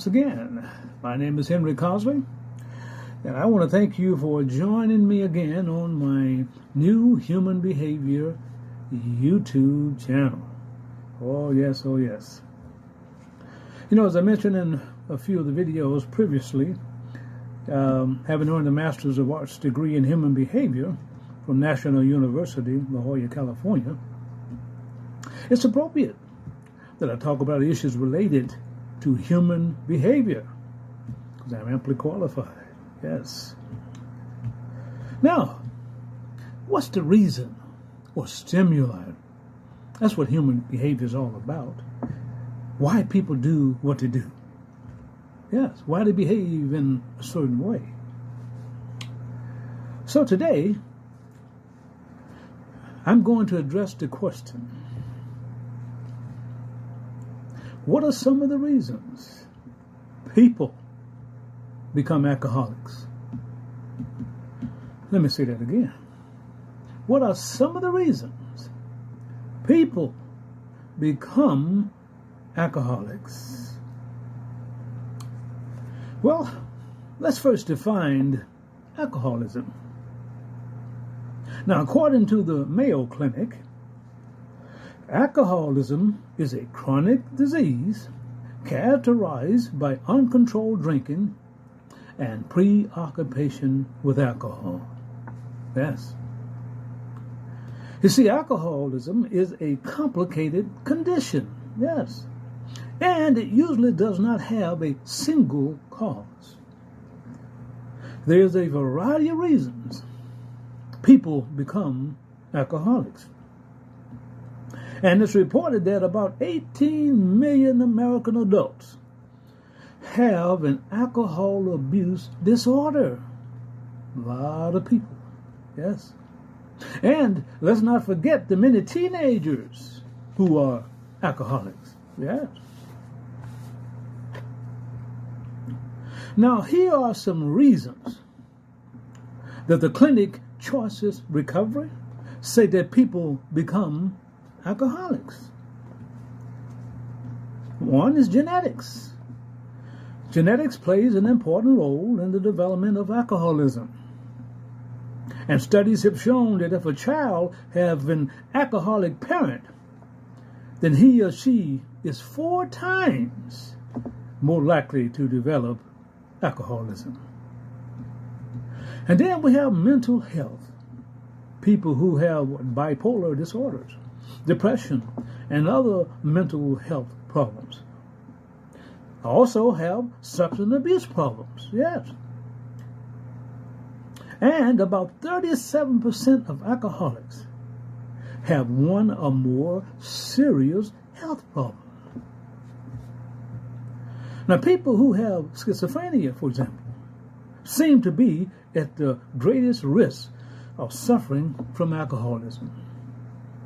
once again. My name is Henry Cosley, and I want to thank you for joining me again on my new Human Behavior YouTube channel. Oh yes, oh yes. You know, as I mentioned in a few of the videos previously, having earned a Master's of Arts degree in Human Behavior from National University, La Jolla, California, it's appropriate that I talk about issues related to human behavior, because I'm amply qualified, yes. Now, what's the reason or stimuli? That's what human behavior is all about. Why people do what they do. Yes, why they behave in a certain way. So today, I'm going to address the question, what are some of the reasons people become alcoholics? Let me say that again. What are some of the reasons people become alcoholics? Well, let's first define alcoholism. Now, according to the Mayo Clinic, alcoholism is a chronic disease characterized by uncontrolled drinking and preoccupation with alcohol. Yes. You see, alcoholism is a complicated condition. Yes. And it usually does not have a single cause. There's a variety of reasons people become alcoholics. And it's reported that about 18 million American adults have an alcohol abuse disorder. A lot of people, yes. And let's not forget the many teenagers who are alcoholics, yes. Now, here are some reasons that the clinic Choices Recovery say that people become alcoholics. One is genetics. Genetics plays an important role in the development of alcoholism. And studies have shown that if a child has an alcoholic parent, then he or she is 4 times more likely to develop alcoholism. And then we have mental health. People who have bipolar disorders, depression, and other mental health problems. Also have substance abuse problems, yes. And about 37% of alcoholics have one or more serious health problems. Now, people who have schizophrenia, for example, seem to be at the greatest risk of suffering from alcoholism.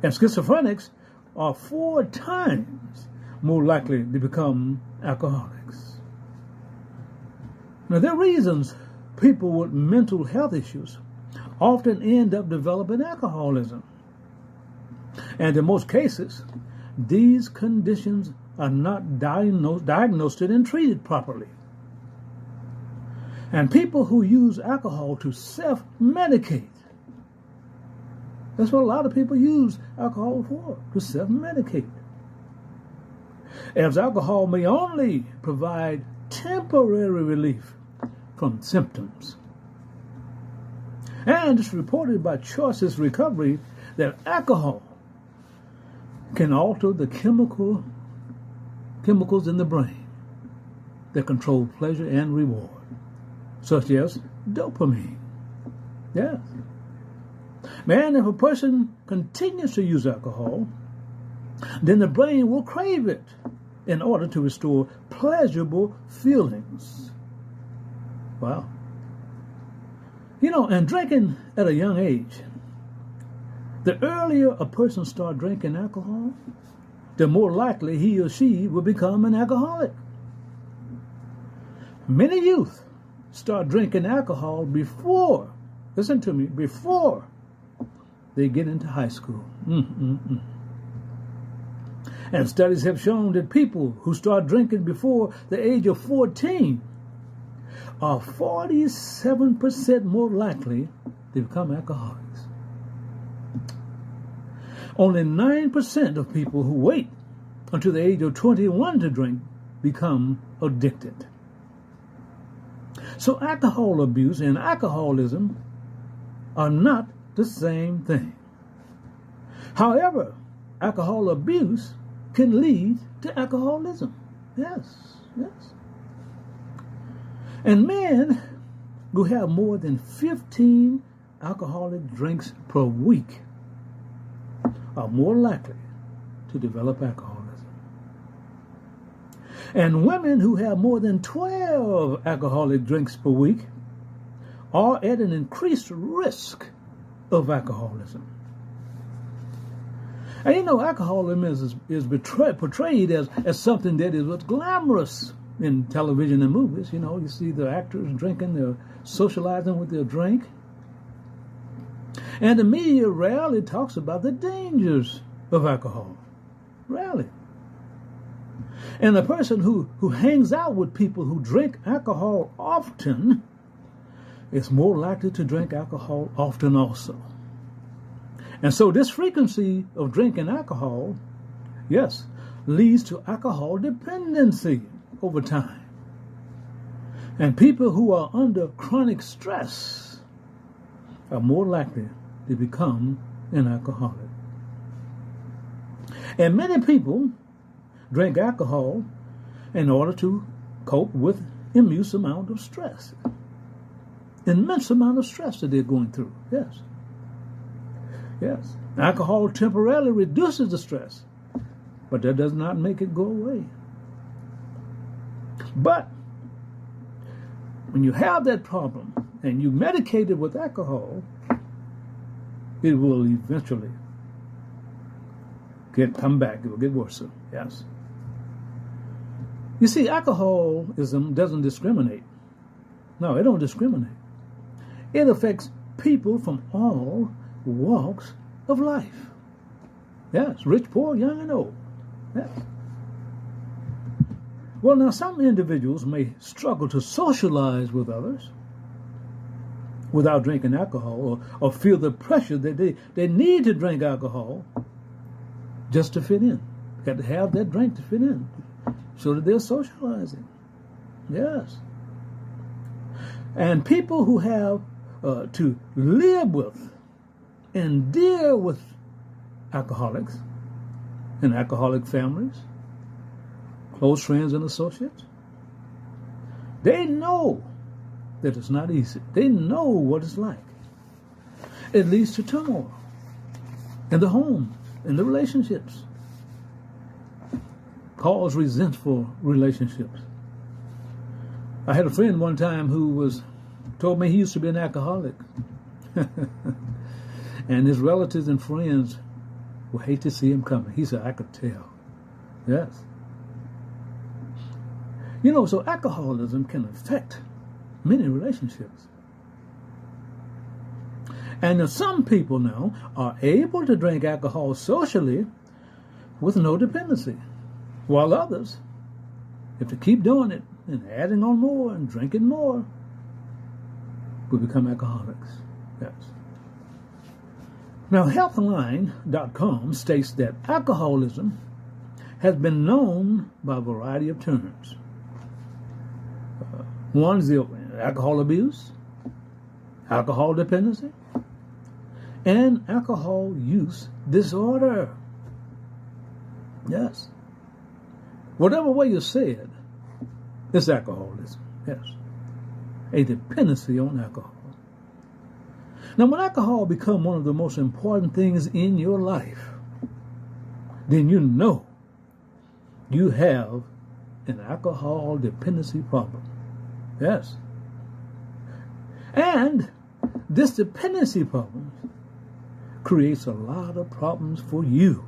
And schizophrenics are 4 times more likely to become alcoholics. Now, there are reasons people with mental health issues often end up developing alcoholism. And in most cases, these conditions are not diagnosed and treated properly. And people who use alcohol to self-medicate, that's what a lot of people use alcohol for, to self-medicate. As alcohol may only provide temporary relief from symptoms. And it's reported by Choices Recovery that alcohol can alter the chemicals in the brain that control pleasure and reward, such as dopamine. Yes. Man, if a person continues to use alcohol, then the brain will crave it in order to restore pleasurable feelings. Wow. You know, and drinking at a young age, the earlier a person starts drinking alcohol, the more likely he or she will become an alcoholic. Many youth start drinking alcohol before, listen to me, before they get into high school. And And studies have shown that people who start drinking before the age of 14 are 47% more likely to become alcoholics. Only 9% of people who wait until the age of 21 to drink become addicted. So alcohol abuse and alcoholism are not the same thing. However, alcohol abuse can lead to alcoholism. Yes. And men who have more than 15 alcoholic drinks per week are more likely to develop alcoholism. And women who have more than 12 alcoholic drinks per week are at an increased risk of alcoholism. And you know, alcoholism is portrayed as something that is glamorous in television and movies. You know, you see the actors drinking, they're socializing with their drink. And the media rarely talks about the dangers of alcohol. Rarely. And a person who hangs out with people who drink alcohol often is more likely to drink alcohol often also. And so this frequency of drinking alcohol, yes, leads to alcohol dependency over time. And people who are under chronic stress are more likely to become an alcoholic. And many people drink alcohol in order to cope with immense amount of stress. Immense amount of stress that they're going through. Yes. Alcohol temporarily reduces the stress, but that does not make it go away. But when you have that problem and you medicate it with alcohol, it will eventually come back. It will get worse. Yes. You see, alcoholism doesn't discriminate. No, it don't discriminate. It affects people from all walks of life. Yes, rich, poor, young, and old. Yes. Well, now some individuals may struggle to socialize with others without drinking alcohol, or feel the pressure that they need to drink alcohol just to fit in. Got to have that drink to fit in so that they're socializing. Yes. And people who have to live with and deal with alcoholics and alcoholic families, close friends and associates, they know that it's not easy. They know what it's like. It leads to turmoil in the home, in the relationships, cause resentful relationships. I had a friend one time who told me he used to be an alcoholic. And his relatives and friends would hate to see him coming. He said, I could tell. Yes. You know, so alcoholism can affect many relationships. And some people now are able to drink alcohol socially with no dependency, while others, if they keep doing it and adding on more and drinking more, will become alcoholics. Yes. Now, Healthline.com states that alcoholism has been known by a variety of terms. One is the alcohol abuse, alcohol dependency, and alcohol use disorder. Yes. Whatever way you say it, it's alcoholism. Yes. A dependency on alcohol. Now, when alcohol becomes one of the most important things in your life, then you know you have an alcohol dependency problem. Yes. And this dependency problem creates a lot of problems for you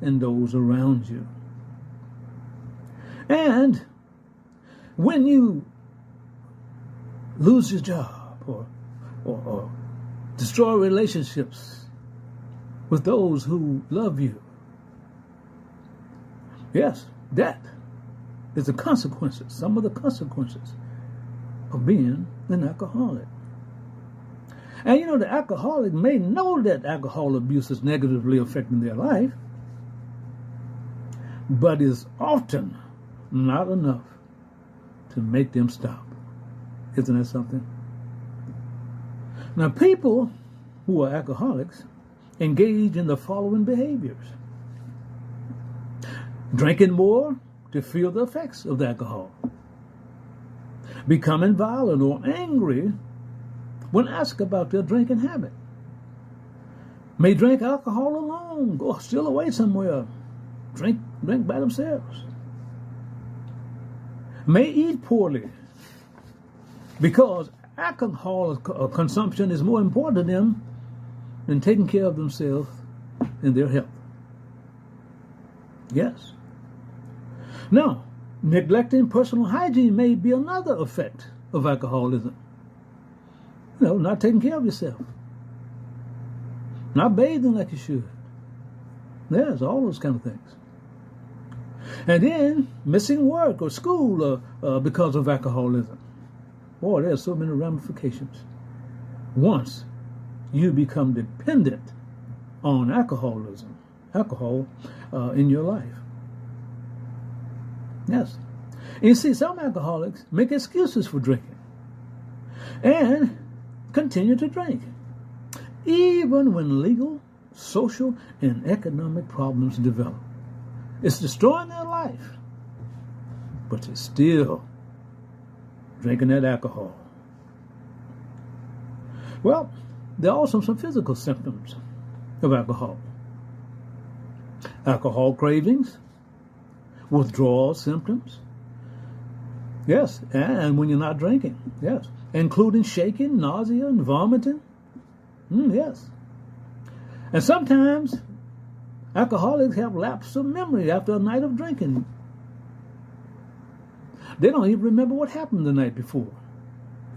and those around you. And when you lose your job or destroy relationships with those who love you, Yes, that is the consequences, some of the consequences of being an alcoholic. And you know, the alcoholic may know that alcohol abuse is negatively affecting their life, but is often not enough to make them stop. Isn't that something? Now, people who are alcoholics engage in the following behaviors: drinking more to feel the effects of the alcohol, becoming violent or angry when asked about their drinking habit, may drink alcohol alone, go still away somewhere, drink by themselves, may eat poorly because alcohol consumption is more important to them than taking care of themselves and their health. Yes. Now, neglecting personal hygiene may be another effect of alcoholism. You know, not taking care of yourself, not bathing like you should. Yes, all those kind of things. And then missing work or school because of alcoholism. Boy, there's so many ramifications once you become dependent on alcohol in your life. Yes. And you see, some alcoholics make excuses for drinking and continue to drink, even when legal, social, and economic problems develop. It's destroying their life, but they're still drinking that alcohol. Well, there are also some physical symptoms of alcohol. Alcohol cravings, withdrawal symptoms. Yes, and when you're not drinking, yes, including shaking, nausea, and vomiting. Yes. And sometimes alcoholics have lapses of memory after a night of drinking. They don't even remember what happened the night before.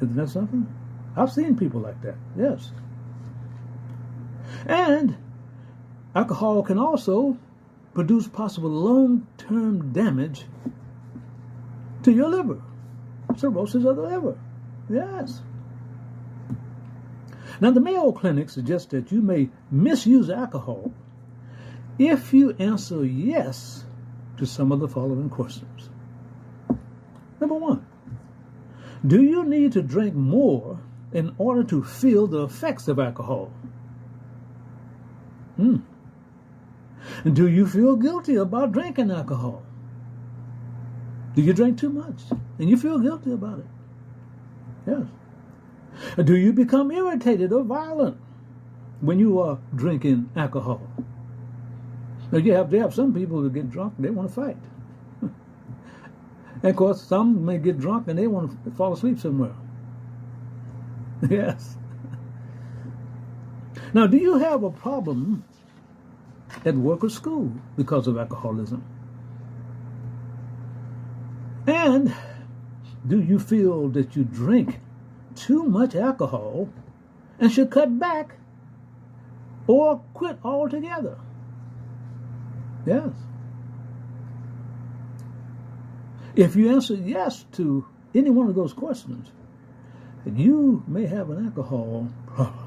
Isn't that something? I've seen people like that, yes. And alcohol can also produce possible long-term damage to your liver, cirrhosis of the liver. Yes. Now, the Mayo Clinic suggests that you may misuse alcohol if you answer yes to some of the following questions. Number one, do you need to drink more in order to feel the effects of alcohol? Do you feel guilty about drinking alcohol? Do you drink too much and you feel guilty about it? Yes. Do you become irritated or violent when you are drinking alcohol? Now, you have some people who get drunk, they want to fight. And of course, some may get drunk and they want to fall asleep somewhere. Yes. Now, do you have a problem at work or school because of alcoholism? And do you feel that you drink too much alcohol and should cut back or quit altogether? Yes. If you answer yes to any one of those questions, you may have an alcohol problem.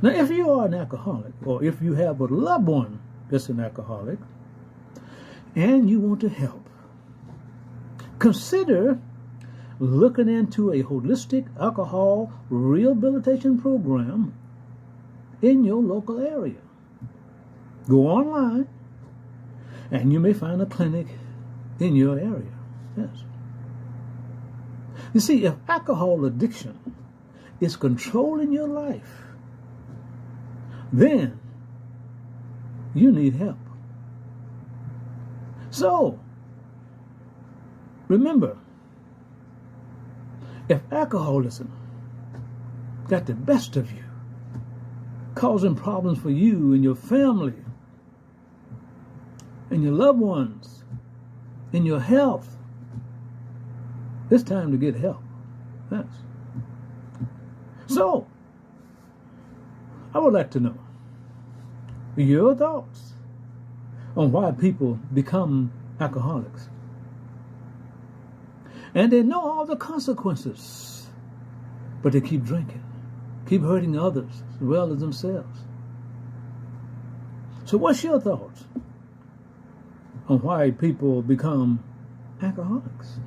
Now, if you are an alcoholic, or if you have a loved one that's an alcoholic, and you want to help, consider looking into a holistic alcohol rehabilitation program in your local area. Go online, and you may find a clinic in your area. Yes. You see, if alcohol addiction is controlling your life, then you need help. So, remember, if alcoholism got the best of you, causing problems for you and your family and your loved ones and your health, it's time to get help. Yes. So, I would like to know your thoughts on why people become alcoholics. And they know all the consequences, but they keep drinking, keep hurting others as well as themselves. So what's your thoughts on why people become alcoholics?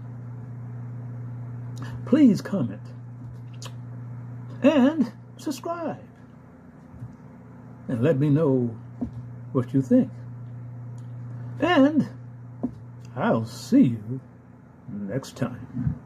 Please comment and subscribe and let me know what you think. And I'll see you next time.